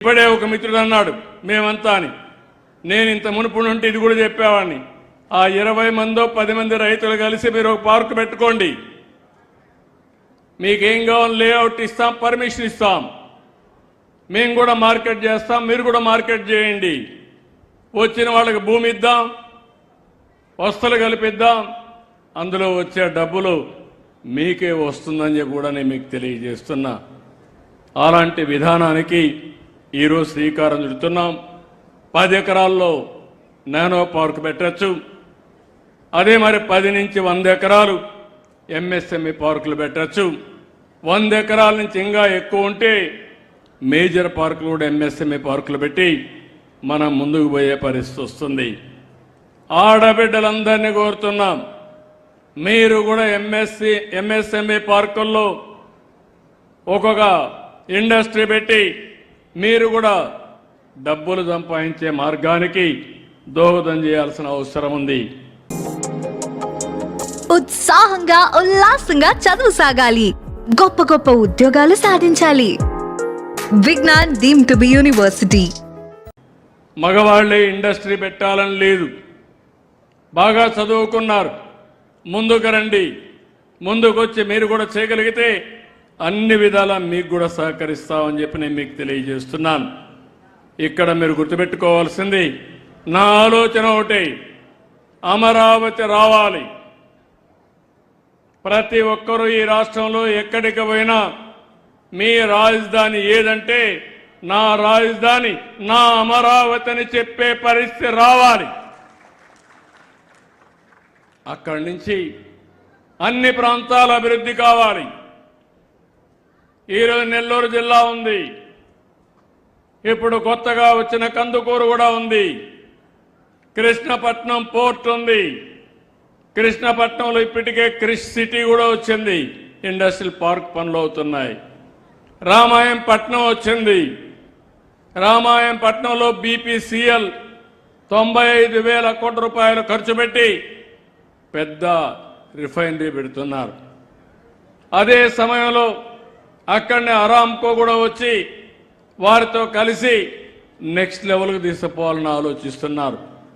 ఇప్పుడే ఒక మిత్రుడు అన్నాడు మేమంతా అని. నేను ఇంత మునుపు నుండి ఇది కూడా చెప్పేవాడిని. ఆ 20 మందో 10 మంది రైతులు కలిసి మీరు ఒక పార్కు పెట్టుకోండి, మీకేం కావాలి లేఅవుట్ ఇస్తాం, పర్మిషన్ ఇస్తాం, మేము కూడా మార్కెట్ చేస్తాం, మీరు కూడా మార్కెట్ చేయండి, వచ్చిన వాళ్ళకి భూమి ఇద్దాం, వస్తువులు కల్పిద్దాం, అందులో వచ్చే డబ్బులు మీకే వస్తుందని కూడా నేను మీకు తెలియజేస్తున్నా. అలాంటి విధానానికి ఈరోజు శ్రీకారం చుడుతున్నాం. 10 ఎకరాల్లో నానో పార్క్ పెట్టచ్చు. అదే మరి 10 నుంచి 100 ఎకరాలు ఎంఎస్ఎంఈ పార్కులు పెట్టచ్చు. 100 ఎకరాల నుంచి ఇంకా ఎక్కువ ఉంటే మేజర్ పార్కులు కూడా ఎంఎస్ఎంఈ పార్కులు పెట్టి మనం ముందుకు పోయే పరిస్థితి వస్తుంది. ఆడబిడ్డలందరినీ కోరుతున్నాం, మీరు కూడా ఎంఎస్ఎంఈ పార్కుల్లో ఒక్కొక్క ఇండస్ట్రీ పెట్టి మీరు కూడా డబ్బులు సంపాదించే మార్గానికి దోహదం చేయాల్సిన అవసరం ఉంది. ఉత్సాహంగా ఉల్లాసంగా చదువు సాగాలి, గొప్ప గొప్ప ఉద్యోగాలు సాధించాలి. Vignan deemed to be university. మగవాళ్లే ఇండస్ట్రీ పెట్టాలని లేదు, బాగా చదువుకున్నారు, ముందుకు రండి, ముందుకొచ్చి మీరు కూడా చేయగలిగితే అన్ని విధాలా మీకు కూడా సహకరిస్తామని చెప్పి నేను మీకు తెలియజేస్తున్నాను. ఇక్కడ మీరు గుర్తుపెట్టుకోవాల్సింది, నా ఆలోచన ఒకటి, అమరావతి రావాలి. ప్రతి ఒక్కరూ ఈ రాష్ట్రంలో ఎక్కడికి పోయినా మీ రాజధాని ఏదంటే నా రాజధాని నా అమరావతి అని చెప్పే పరిస్థితి రావాలి. అక్కడి నుంచి అన్ని ప్రాంతాల అభివృద్ధి కావాలి. ఈరోజు నెల్లూరు జిల్లా ఉంది, ఇప్పుడు కొత్తగా వచ్చిన కందుకూరు కూడా ఉంది, కృష్ణపట్నం పోర్ట్ ఉంది, కృష్ణపట్నంలో ఇప్పటికే క్రిష్ సిటీ కూడా వచ్చింది, ఇండస్ట్రియల్ పార్క్ పనులు అవుతున్నాయి. రామాయంపట్నం వచ్చింది, రామాయంపట్నంలో బీపీసీఎల్ 95,000 కోట్ల రూపాయలు ఖర్చు పెట్టి పెద్ద రిఫైనరీ పెడుతున్నారు. అదే సమయంలో అక్కడనే అరామ్కో కూడా వచ్చి వారితో కలిసి నెక్స్ట్ లెవెల్కి తీసుకుపోవాలని ఆలోచిస్తున్నారు.